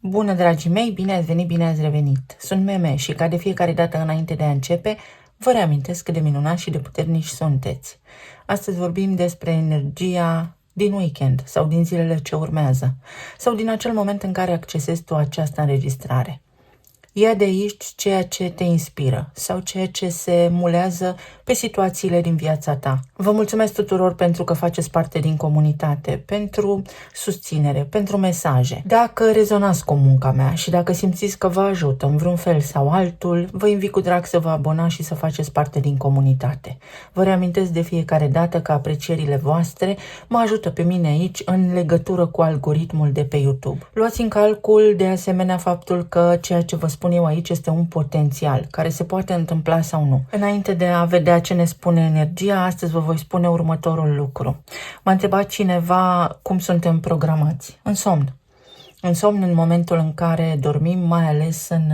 Bună, dragii mei, bine ați venit, bine ați revenit. Sunt Meme și ca de fiecare dată înainte de a începe, vă reamintesc cât de minunați și de puternici sunteți. Astăzi vorbim despre energia din weekend sau din zilele ce urmează sau din acel moment în care accesezi tu această înregistrare. Ia de aici ceea ce te inspiră sau ceea ce se mulează pe situațiile din viața ta. Vă mulțumesc tuturor pentru că faceți parte din comunitate, pentru susținere, pentru mesaje. Dacă rezonați cu munca mea și dacă simțiți că vă ajută în vreun fel sau altul, vă invit cu drag să vă abonați și să faceți parte din comunitate. Vă reamintesc de fiecare dată că aprecierile voastre mă ajută pe mine aici în legătură cu algoritmul de pe YouTube. Luați în calcul de asemenea faptul că ceea ce vă spun eu aici este un potențial care se poate întâmpla sau nu. Înainte de a vedea ce ne spune energia, astăzi vă voi spune următorul lucru. M-a întrebat cineva cum suntem programați. În somn. În somn, în momentul în care dormim, mai ales în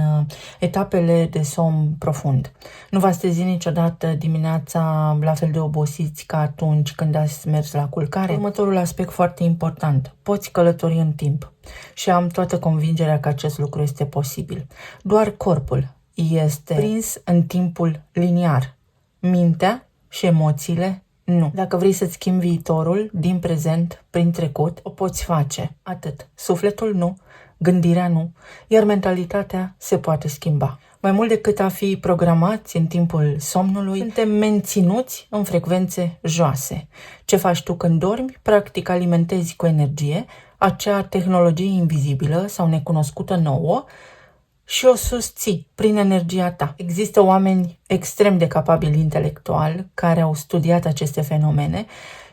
etapele de somn profund. Nu v-ați trezit niciodată dimineața la fel de obosiți ca atunci când ați mers la culcare? Următorul aspect foarte important. Poți călători în timp. Și am toată convingerea că acest lucru este posibil. Doar corpul este prins în timpul liniar. Mintea și emoțiile nu. Dacă vrei să-ți schimbi viitorul din prezent, prin trecut, o poți face. Atât. Sufletul nu, gândirea nu, iar mentalitatea se poate schimba. Mai mult decât a fi programați în timpul somnului, suntem menținuți în frecvențe joase. Ce faci tu când dormi? Practic alimentezi cu energie acea tehnologie invizibilă sau necunoscută nouă și o susții prin energia ta. Există oameni extrem de capabili intelectual care au studiat aceste fenomene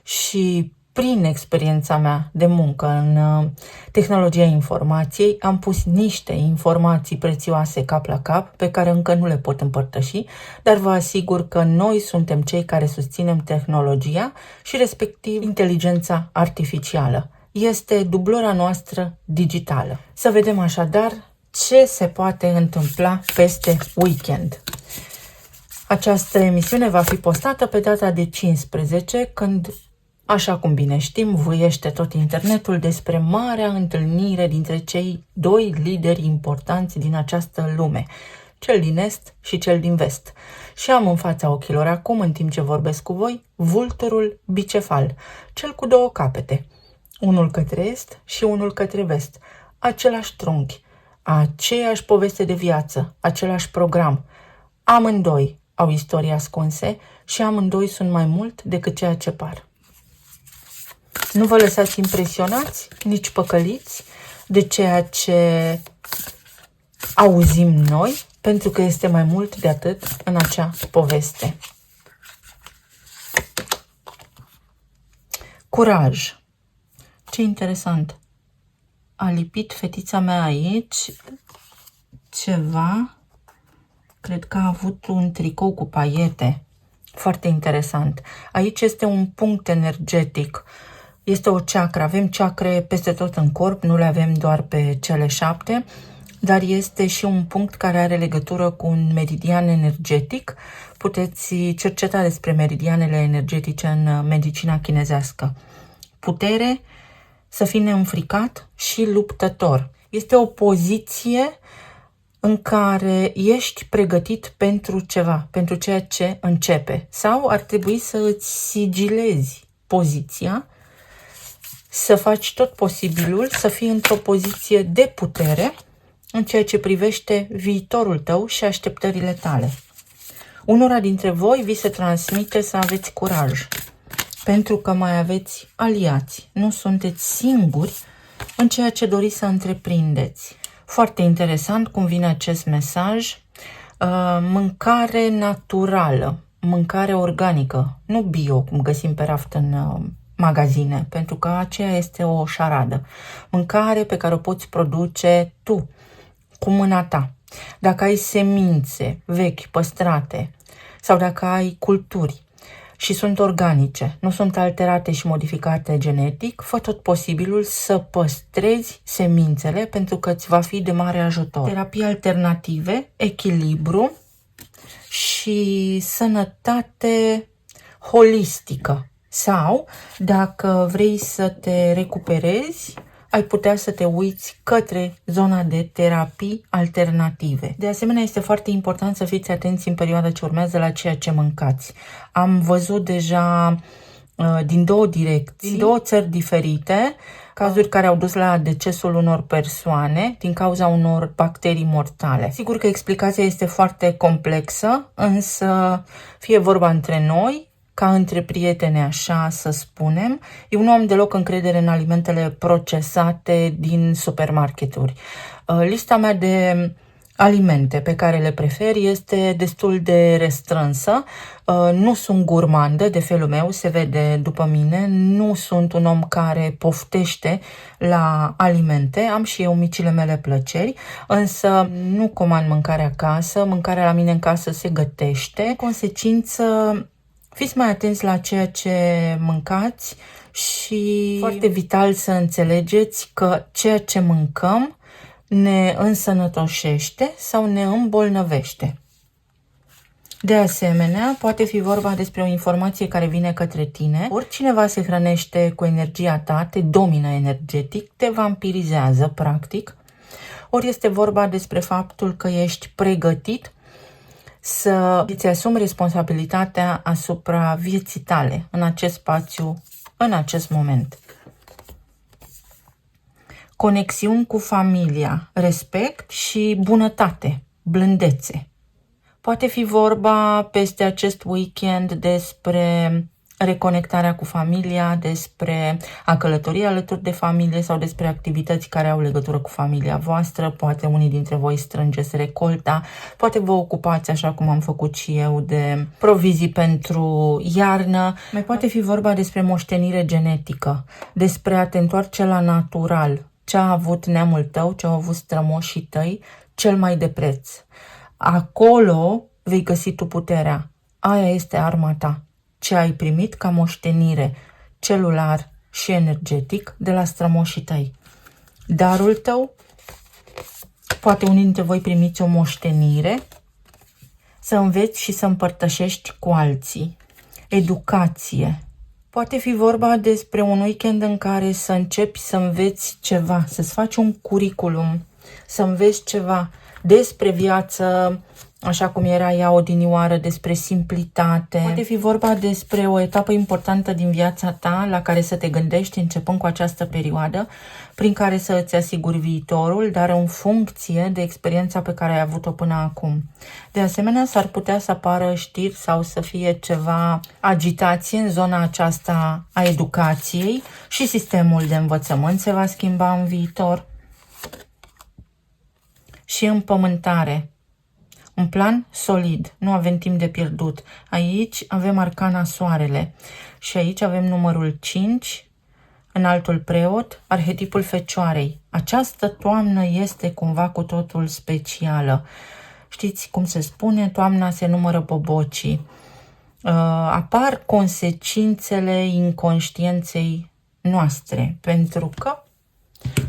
și prin experiența mea de muncă în tehnologia informației am pus niște informații prețioase cap la cap pe care încă nu le pot împărtăși, dar vă asigur că noi suntem cei care susținem tehnologia și respectiv inteligența artificială. Este dublora noastră digitală. Să vedem așadar ce se poate întâmpla peste weekend. Această emisiune va fi postată pe data de 15, când, așa cum bine știm, vuiește tot internetul despre marea întâlnire dintre cei doi lideri importanți din această lume, cel din est și cel din vest. Și am în fața ochilor acum, în timp ce vorbesc cu voi, vulturul bicefal, cel cu două capete, unul către est și unul către vest, același trunchi, aceeași poveste de viață, același program. Amândoi au istorii ascunse și amândoi sunt mai mult decât ceea ce par. Nu vă lăsați impresionați, nici păcăliți de ceea ce auzim noi, pentru că este mai mult de atât în acea poveste. Curaj. Ce interesant. A lipit fetița mea aici ceva, cred că a avut un tricou cu paiete, foarte interesant. Aici este un punct energetic, este o chakra, avem chakre peste tot în corp, nu le avem doar pe cele 7, dar este și un punct care are legătură cu un meridian energetic. Puteți cerceta despre meridianele energetice în medicina chinezească. Putere, să fii neînfricat și luptător. Este o poziție în care ești pregătit pentru ceva, pentru ceea ce începe. Sau ar trebui să îți sigilezi poziția, să faci tot posibilul, să fii într-o poziție de putere în ceea ce privește viitorul tău și așteptările tale. Unora dintre voi vi se transmite să aveți curaj, pentru că mai aveți aliați. Nu sunteți singuri în ceea ce doriți să întreprindeți. Foarte interesant cum vine acest mesaj. Mâncare naturală, mâncare organică, nu bio, cum găsim pe raft în magazine, pentru că aceea este o șaradă. Mâncare pe care o poți produce tu, cu mâna ta. Dacă ai semințe vechi, păstrate, sau dacă ai culturi și sunt organice, nu sunt alterate și modificate genetic, fă tot posibilul să păstrezi semințele pentru că îți va fi de mare ajutor. Terapii alternative, echilibru și sănătate holistică. Sau, dacă vrei să te recuperezi, ai putea să te uiți către zona de terapii alternative. De asemenea, este foarte important să fiți atenți în perioada ce urmează la ceea ce mâncați. Am văzut deja din două direcții, din două țări diferite, cazuri care au dus la decesul unor persoane din cauza unor bacterii mortale. Sigur că explicația este foarte complexă, însă fie vorba între noi, ca între prietene, așa să spunem, eu nu am deloc încredere în alimentele procesate din supermarketuri. Lista mea de alimente pe care le prefer este destul de restrânsă. Nu sunt gurmandă de felul meu, se vede după mine, nu sunt un om care poftește la alimente, am și eu micile mele plăceri, însă nu comand mâncare acasă, mâncarea la mine în casă se gătește. În consecință, fiți mai atenți la ceea ce mâncați și foarte vital să înțelegeți că ceea ce mâncăm ne însănătoșește sau ne îmbolnăvește. De asemenea, poate fi vorba despre o informație care vine către tine. Ori cineva se hrănește cu energia ta, te domină energetic, te vampirizează, practic. Ori este vorba despre faptul că ești pregătit să îți asumi responsabilitatea asupra vieții tale în acest spațiu, în acest moment. Conexiuni cu familia, respect și bunătate, blândețe. Poate fi vorba peste acest weekend despre reconectarea cu familia, despre a călători alături de familie sau despre activități care au legătură cu familia voastră. Poate unii dintre voi strângeți recolta, poate vă ocupați, așa cum am făcut și eu, de provizii pentru iarnă. Mai poate fi vorba despre moștenire genetică, despre a te întoarce la natural, ce a avut neamul tău, ce au avut strămoșii tăi, cel mai de preț. Acolo vei găsi tu puterea. Aia este arma ta. Ce ai primit ca moștenire celular și energetic de la strămoșii tăi. Darul tău, poate unii dintre voi primiți o moștenire, să înveți și să împărtășești cu alții. Educație. Poate fi vorba despre un weekend în care să începi să înveți ceva, să-ți faci un curriculum, să înveți ceva despre viață, așa cum era ea odinioară, despre simplitate. Poate fi vorba despre o etapă importantă din viața ta la care să te gândești începând cu această perioadă, prin care să îți asiguri viitorul, dar în funcție de experiența pe care ai avut-o până acum. De asemenea, s-ar putea să apară știri sau să fie ceva agitație în zona aceasta a educației și sistemul de învățământ se va schimba în viitor. Și împământare. Un plan solid, nu avem timp de pierdut. Aici avem arcana soarele și aici avem numărul 5, înaltul preot, arhetipul fecioarei. Această toamnă este cumva cu totul specială. Știți cum se spune? Toamna se numără bobocii. Apar consecințele inconștienței noastre, pentru că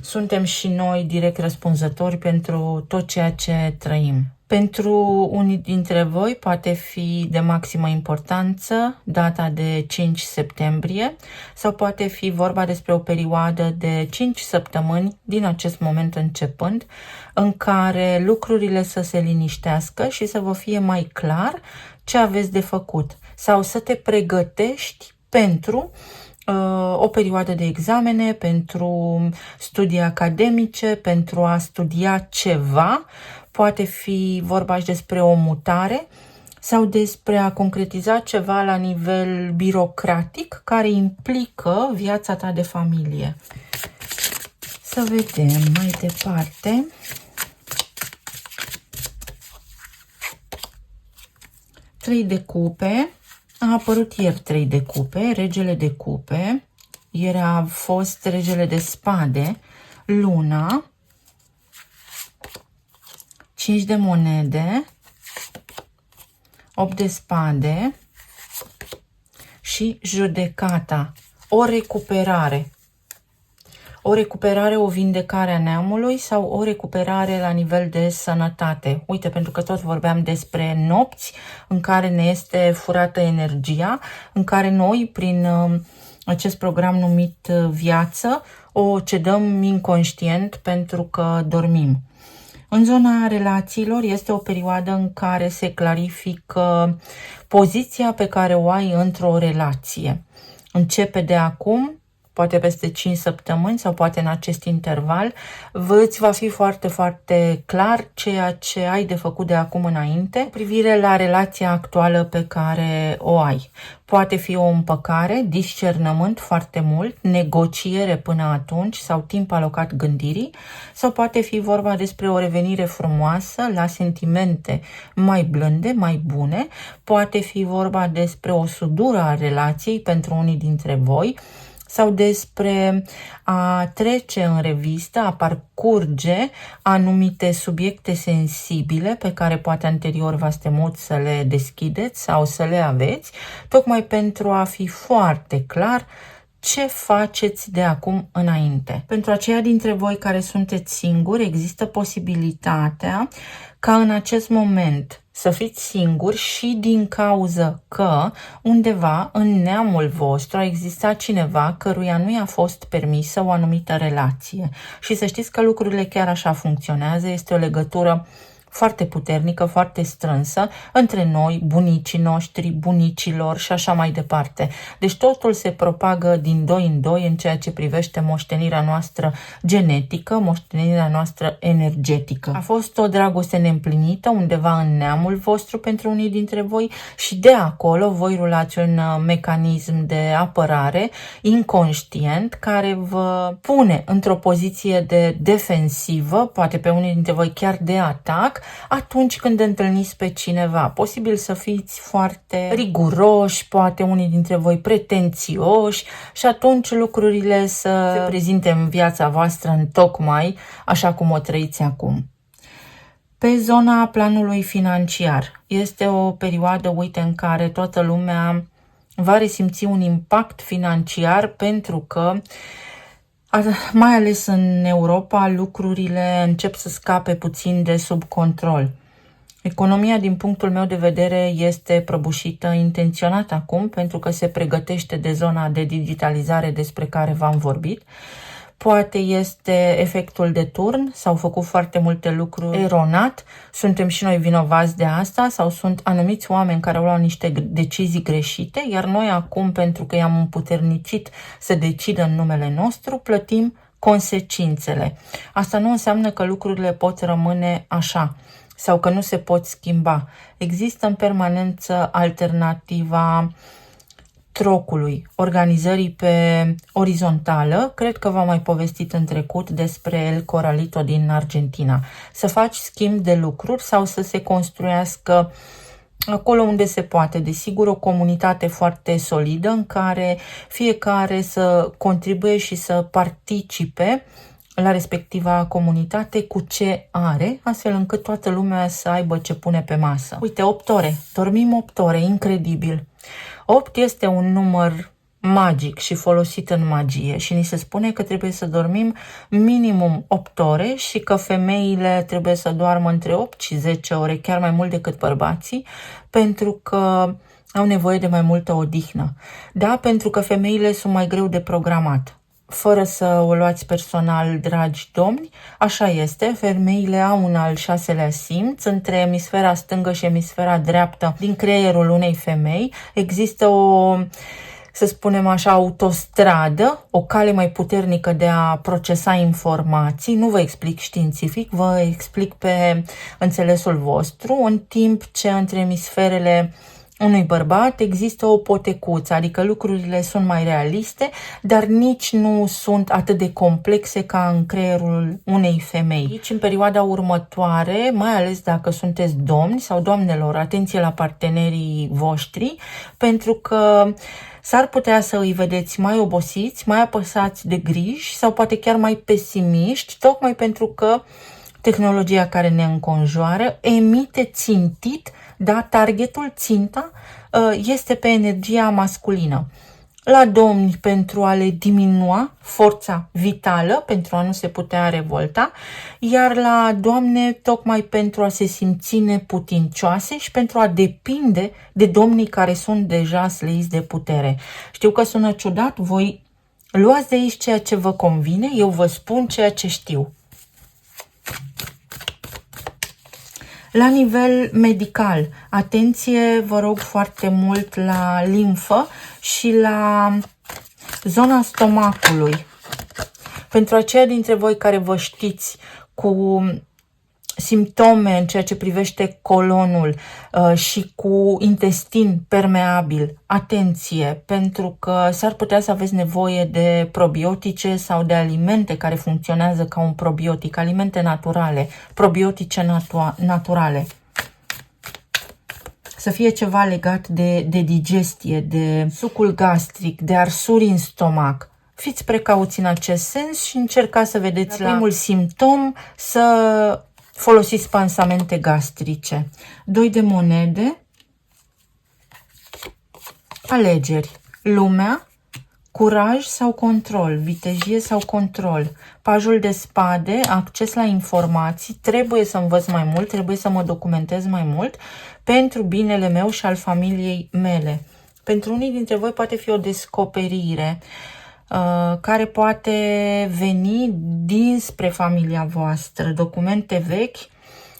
suntem și noi direct răspunzători pentru tot ceea ce trăim. Pentru unii dintre voi poate fi de maximă importanță data de 5 septembrie sau poate fi vorba despre o perioadă de 5 săptămâni din acest moment începând, în care lucrurile să se liniștească și să vă fie mai clar ce aveți de făcut sau să te pregătești pentru o perioadă de examene, pentru studii academice, pentru a studia ceva. Poate fi vorba și despre o mutare sau despre a concretiza ceva la nivel birocratic care implică viața ta de familie. Să vedem mai departe. Trei de cupe. A apărut ieri 3 de cupe, regele de cupe, ieri a fost regele de spade, luna, 5 de monede, 8 de spade și judecata, o recuperare. O recuperare, o vindecare a neamului sau o recuperare la nivel de sănătate. Uite, pentru că tot vorbeam despre nopți în care ne este furată energia, în care noi, prin acest program numit viață, o cedăm inconștient pentru că dormim. În zona relațiilor este o perioadă în care se clarifică poziția pe care o ai într-o relație. Începe de acum, poate peste 5 săptămâni sau poate în acest interval, îți va fi foarte, foarte clar ceea ce ai de făcut de acum înainte cu privire la relația actuală pe care o ai. Poate fi o împăcare, discernământ foarte mult, negociere până atunci sau timp alocat gândirii, sau poate fi vorba despre o revenire frumoasă la sentimente mai blânde, mai bune, poate fi vorba despre o sudură a relației pentru unii dintre voi, sau despre a trece în revistă, a parcurge anumite subiecte sensibile pe care poate anterior v-ați temut să le deschideți sau să le aveți, tocmai pentru a fi foarte clar ce faceți de acum înainte. Pentru aceia dintre voi care sunteți singuri, există posibilitatea ca în acest moment să fiți singuri și din cauza că undeva în neamul vostru a existat cineva căruia nu i-a fost permisă o anumită relație. Și să știți că lucrurile chiar așa funcționează, este o legătură foarte puternică, foarte strânsă între noi, bunicii noștri, bunicilor și așa mai departe. Deci totul se propagă din doi în doi în ceea ce privește moștenirea noastră genetică, moștenirea noastră energetică. A fost o dragoste neîmplinită undeva în neamul vostru pentru unii dintre voi și de acolo voi rulați un mecanism de apărare inconștient care vă pune într-o poziție de defensivă, poate pe unii dintre voi chiar de atac, atunci când întâlniți pe cineva. Posibil să fiți foarte riguroși, poate unii dintre voi pretențioși și atunci lucrurile să se prezinte în viața voastră în tocmai așa cum o trăiți acum. Pe zona planului financiar este o perioadă, uite, în care toată lumea va resimți un impact financiar pentru că mai ales în Europa, lucrurile încep să scape puțin de sub control. Economia, din punctul meu de vedere, este prăbușită intenționat acum pentru că se pregătește de zona de digitalizare despre care v-am vorbit. Poate este efectul de turn, s-au făcut foarte multe lucruri eronat, suntem și noi vinovați de asta sau sunt anumiți oameni care au luat niște decizii greșite, iar noi acum, pentru că i-am împuternicit să decidă în numele nostru, plătim consecințele. Asta nu înseamnă că lucrurile pot rămâne așa sau că nu se pot schimba. Există în permanență alternativa trocului, organizării pe orizontală. Cred că v-am mai povestit în trecut despre El Corralito din Argentina. Să faci schimb de lucruri sau să se construiască acolo unde se poate. Desigur, o comunitate foarte solidă în care fiecare să contribuie și să participe la respectiva comunitate cu ce are, astfel încât toată lumea să aibă ce pune pe masă. Uite, 8 ore. Dormim 8 ore, incredibil. 8 este un număr magic și folosit în magie și ni se spune că trebuie să dormim minimum 8 ore și că femeile trebuie să doarmă între 8 și 10 ore, chiar mai mult decât bărbații, pentru că au nevoie de mai multă odihnă. Da, pentru că femeile sunt mai greu de programat. Fără să o luați personal, dragi domni, așa este, femeile au un al 6-lea simț. Între emisfera stângă și emisfera dreaptă din creierul unei femei există o, să spunem așa, autostradă, o cale mai puternică de a procesa informații. Nu vă explic științific, vă explic pe înțelesul vostru, în timp ce între emisferele unui bărbat există o potecuță, adică lucrurile sunt mai realiste, dar nici nu sunt atât de complexe ca în creierul unei femei. Aici, în perioada următoare, mai ales dacă sunteți domni sau doamnelor, atenție la partenerii voștri, pentru că s-ar putea să îi vedeți mai obosiți, mai apăsați de griji sau poate chiar mai pesimiști, tocmai pentru că tehnologia care ne înconjoară emite țintit, da, targetul, ținta, este pe energia masculină. La domni pentru a le diminua forța vitală, pentru a nu se putea revolta, iar la doamne tocmai pentru a se simți neputincioase și pentru a depinde de domnii care sunt deja sleiți de putere. Știu că sună ciudat, voi Luați de aici ceea ce vă convine, eu vă spun ceea ce știu. La nivel medical, atenție, vă rog foarte mult la limfă și la zona stomacului. Pentru aceia dintre voi care vă știți cu simptome în ceea ce privește colonul și cu intestin permeabil, atenție, pentru că s-ar putea să aveți nevoie de probiotice sau de alimente care funcționează ca un probiotic, alimente naturale, probiotice naturale. Să fie ceva legat de digestie, de sucul gastric, de arsuri în stomac. Fiți precauți în acest sens și încercați să vedeți la primul simptom să folosiți pansamente gastrice. 2 de monede, alegeri, lumea, curaj sau control, vitejie sau control, pajul de spade, acces la informații, trebuie să învăț mai mult, trebuie să mă documentez mai mult pentru binele meu și al familiei mele. Pentru unii dintre voi poate fi o descoperire care poate veni dinspre familia voastră, documente vechi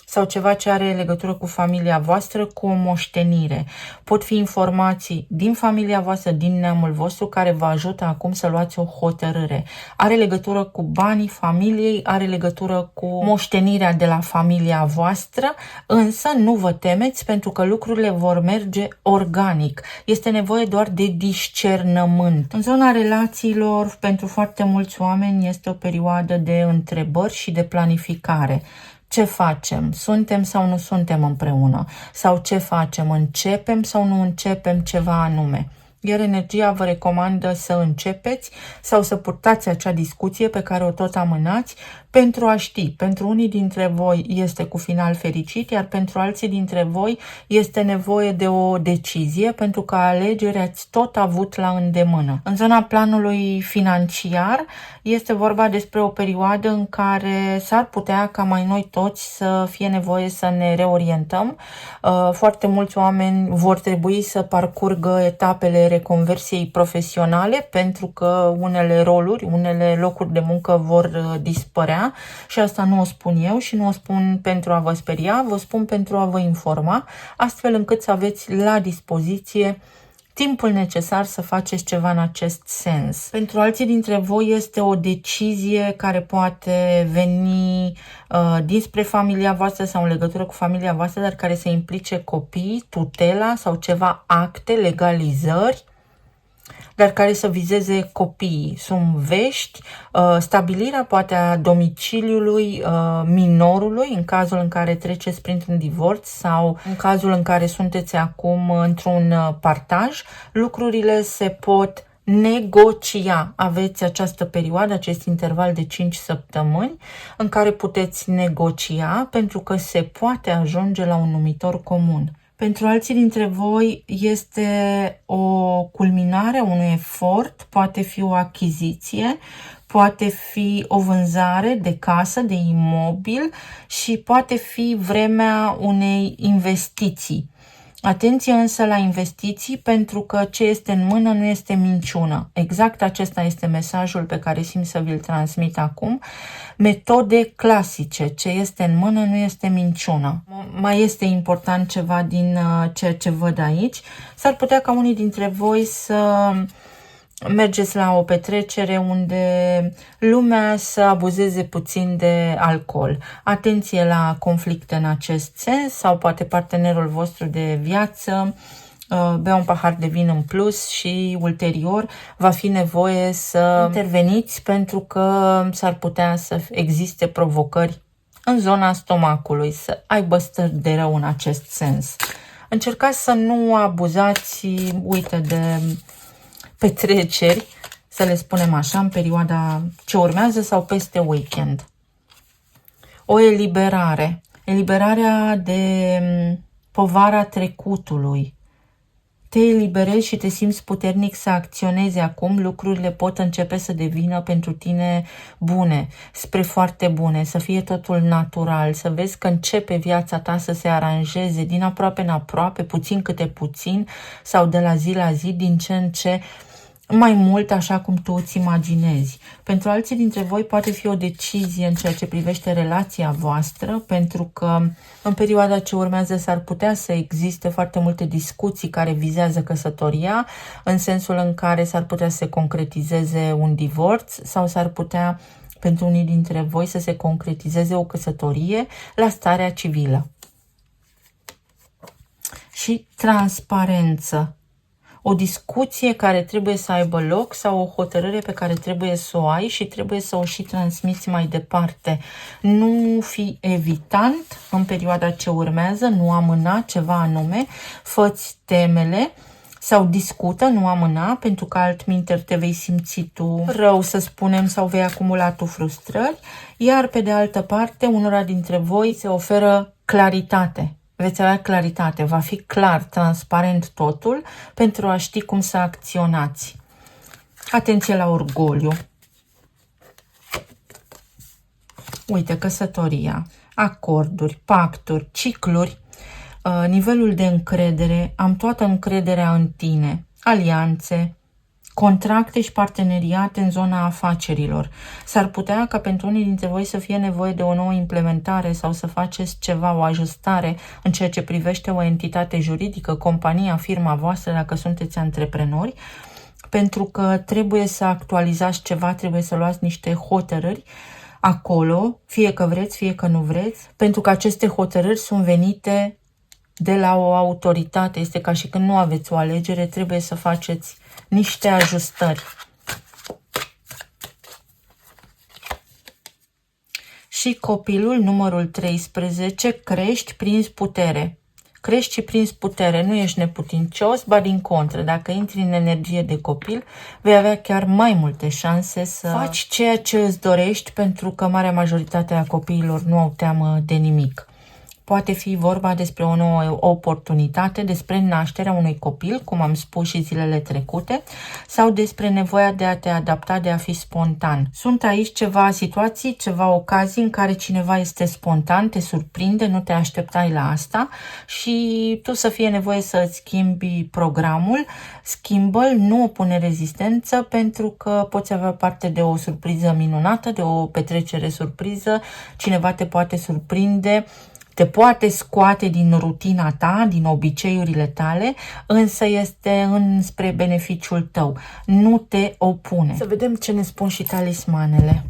sau ceva ce are legătură cu familia voastră, cu o moștenire. Pot fi informații din familia voastră, din neamul vostru, care vă ajută acum să luați o hotărâre. Are legătură cu banii familiei, are legătură cu moștenirea de la familia voastră, însă nu vă temeți pentru că lucrurile vor merge organic. Este nevoie doar de discernământ. În zona relațiilor, pentru foarte mulți oameni, este o perioadă de întrebări și de planificare. Ce facem? Suntem sau nu suntem împreună? Sau ce facem? Începem sau nu începem ceva anume? Iar energia vă recomandă să începeți sau să purtați acea discuție pe care o tot amânați pentru a ști. Pentru unii dintre voi este cu final fericit, iar pentru alții dintre voi este nevoie de o decizie pentru că alegeri ați tot avut la îndemână. În zona planului financiar este vorba despre o perioadă în care s-ar putea ca mai noi toți să fie nevoie să ne reorientăm. Foarte mulți oameni vor trebui să parcurgă etapele reconversiei profesionale pentru că unele roluri, unele locuri de muncă vor dispărea și asta nu o spun eu și nu o spun pentru a vă speria, vă spun pentru a vă informa, astfel încât să aveți la dispoziție timpul necesar să faceți ceva în acest sens. Pentru alții dintre voi este o decizie care poate veni dinspre familia voastră sau în legătură cu familia voastră, dar care să implice copii, tutela sau ceva acte, legalizări, dar care să vizeze copiii. Sunt vești, stabilirea poate a domiciliului minorului în cazul în care treceți printr-un divorț sau în cazul în care sunteți acum într-un partaj, lucrurile se pot negocia. Aveți această perioadă, acest interval de 5 săptămâni în care puteți negocia pentru că se poate ajunge la un numitor comun. Pentru alții dintre voi este o culminare a unui efort, poate fi o achiziție, poate fi o vânzare de casă, de imobil și poate fi vremea unei investiții. Atenție însă la investiții pentru că ce este în mână nu este minciună. Exact acesta este mesajul pe care simt să vi-l transmit acum. Metode clasice. Ce este în mână nu este minciună. Mai este important ceva din ceea ce văd aici. S-ar putea ca unii dintre voi să mergeți la o petrecere unde lumea să abuzeze puțin de alcool. Atenție la conflicte în acest sens sau poate partenerul vostru de viață bea un pahar de vin în plus și ulterior va fi nevoie să interveniți pentru că s-ar putea să existe provocări în zona stomacului, să aibă stări de rău în acest sens. Încercați să nu abuzați, uite, de petreceri, să le spunem așa, în perioada ce urmează sau peste weekend. O eliberare. Eliberarea de povara trecutului. Te eliberezi și te simți puternic să acționezi acum, lucrurile pot începe să devină pentru tine bune, spre foarte bune, să fie totul natural, să vezi că începe viața ta să se aranjeze din aproape în aproape, puțin câte puțin sau de la zi la zi, din ce în ce mai mult așa cum tu îți imaginezi. Pentru alții dintre voi poate fi o decizie în ceea ce privește relația voastră, pentru că în perioada ce urmează s-ar putea să existe foarte multe discuții care vizează căsătoria, în sensul în care s-ar putea să se concretizeze un divorț sau s-ar putea pentru unii dintre voi să se concretizeze o căsătorie la starea civilă. Și transparență. O discuție care trebuie să aibă loc sau o hotărâre pe care trebuie să o ai și trebuie să o și transmiți mai departe. Nu fi evitant în perioada ce urmează, nu amâna ceva anume, fă-ți temele sau discută, nu amâna, pentru că altminteri te vei simți tu rău, să spunem, sau vei acumula tu frustrări, iar pe de altă parte, unora dintre voi se oferă claritate. Veți avea claritate, va fi clar, transparent totul pentru a ști cum să acționați. Atenție la orgoliu. Uite, căsătoria, acorduri, pacturi, cicluri, nivelul de încredere, am toată încrederea în tine, alianțe, contracte și parteneriate în zona afacerilor. S-ar putea ca pentru unii dintre voi să fie nevoie de o nouă implementare sau să faceți ceva, o ajustare în ceea ce privește o entitate juridică, compania, firma voastră, dacă sunteți antreprenori, pentru că trebuie să actualizați ceva, trebuie să luați niște hotărâri acolo, fie că vreți, fie că nu vreți, pentru că aceste hotărâri sunt venite de la o autoritate. Este ca și când nu aveți o alegere, trebuie să faceți niște ajustări. Și copilul, numărul 13, crești, prinzi putere. Crești și prinzi putere, nu ești neputincios, ba din contră, dacă intri în energie de copil, vei avea chiar mai multe șanse să faci ceea ce îți dorești, pentru că marea majoritate a copiilor nu au teamă de nimic. Poate fi vorba despre o nouă oportunitate, despre nașterea unui copil, cum am spus și zilele trecute, sau despre nevoia de a te adapta, de a fi spontan. Sunt aici ceva situații, ceva ocazii în care cineva este spontan, te surprinde, nu te așteptai la asta și tu să fie nevoie să îți schimbi programul, schimbă-l, nu opune rezistență, pentru că poți avea parte de o surpriză minunată, de o petrecere surpriză, cineva te poate surprinde, te poate scoate din rutina ta, din obiceiurile tale, însă este înspre beneficiul tău. Nu te opune. Să vedem ce ne spun și talismanele.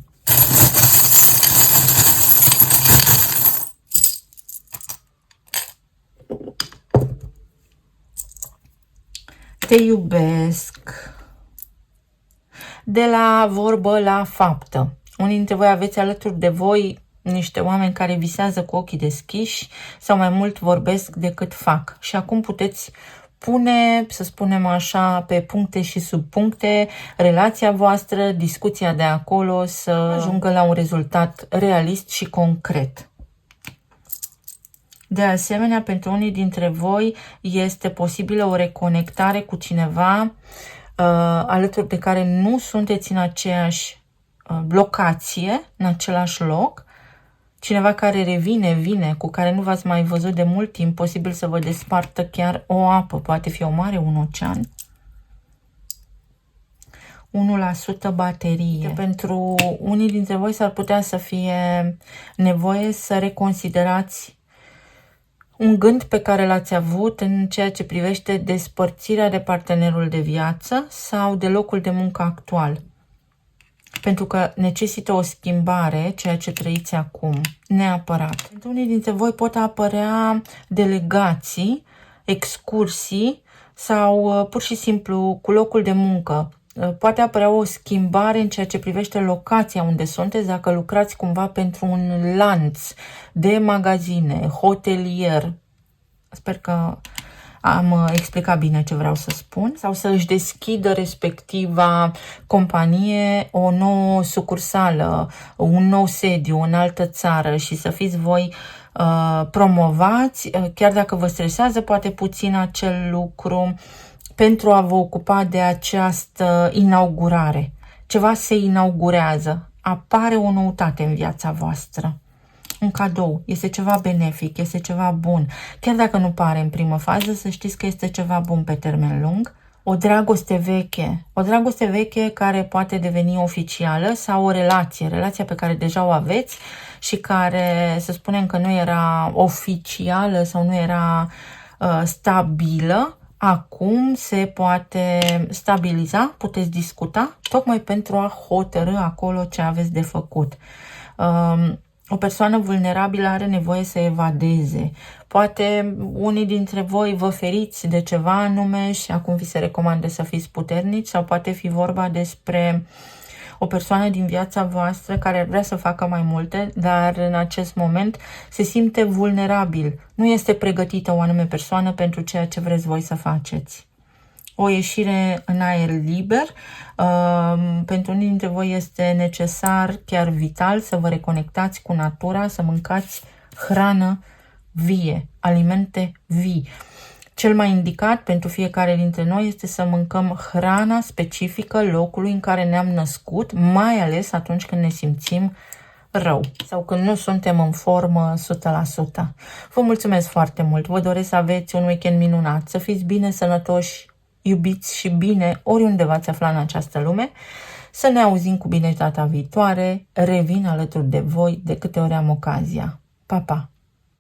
Te iubesc. De la vorbă la faptă. Unii dintre voi aveți alături de voi niște oameni care visează cu ochii deschiși sau mai mult vorbesc decât fac. Și acum puteți pune, să spunem așa, pe puncte și subpuncte relația voastră, discuția de acolo, să ajungă la un rezultat realist și concret. De asemenea, pentru unii dintre voi este posibilă o reconectare cu cineva alături de care nu sunteți în aceeași locație, în același loc, cineva care vine, cu care nu v-ați mai văzut de mult timp, posibil să vă despartă chiar o apă, poate fi o mare, un ocean. 1% baterie. Pentru unii dintre voi s-ar putea să fie nevoie să reconsiderați un gând pe care l-ați avut în ceea ce privește despărțirea de partenerul de viață sau de locul de muncă actual. Pentru că necesită o schimbare, ceea ce trăiți acum, neapărat. Pentru unii dintre voi pot apărea delegații, excursii sau pur și simplu cu locul de muncă. Poate apărea o schimbare în ceea ce privește locația unde sunteți, dacă lucrați cumva pentru un lanț de magazine, hotelier. Sper că am explicat bine ce vreau să spun. Sau să își deschidă respectiva companie o nouă sucursală, un nou sediu în altă țară și să fiți voi promovați, chiar dacă vă stresează poate puțin acel lucru, pentru a vă ocupa de această inaugurare. Ceva se inaugurează, apare o noutate în viața voastră. Un cadou, este ceva benefic, este ceva bun. Chiar dacă nu pare în primă fază, să știți că este ceva bun pe termen lung. o dragoste veche care poate deveni oficială sau o relația pe care deja o aveți și care, să spunem că nu era oficială sau nu era stabilă, acum se poate stabiliza, puteți discuta, tocmai pentru a hotărî acolo ce aveți de făcut. O persoană vulnerabilă are nevoie să evadeze. Poate unii dintre voi vă feriți de ceva anume și acum vi se recomandă să fiți puternici, sau poate fi vorba despre o persoană din viața voastră care vrea să facă mai multe, dar în acest moment se simte vulnerabil. Nu este pregătită o anume persoană pentru ceea ce vreți voi să faceți. O ieșire în aer liber. Pentru unii dintre voi este necesar, chiar vital, să vă reconectați cu natura, să mâncați hrană vie, alimente vii. Cel mai indicat pentru fiecare dintre noi este să mâncăm hrana specifică locului în care ne-am născut, mai ales atunci când ne simțim rău sau când nu suntem în formă 100%. Vă mulțumesc foarte mult, vă doresc să aveți un weekend minunat, să fiți bine, sănătoși, iubiți și bine oriunde v-ați afla în această lume, să ne auzim cu bine data viitoare, revin alături de voi de câte ori am ocazia. Pa, pa!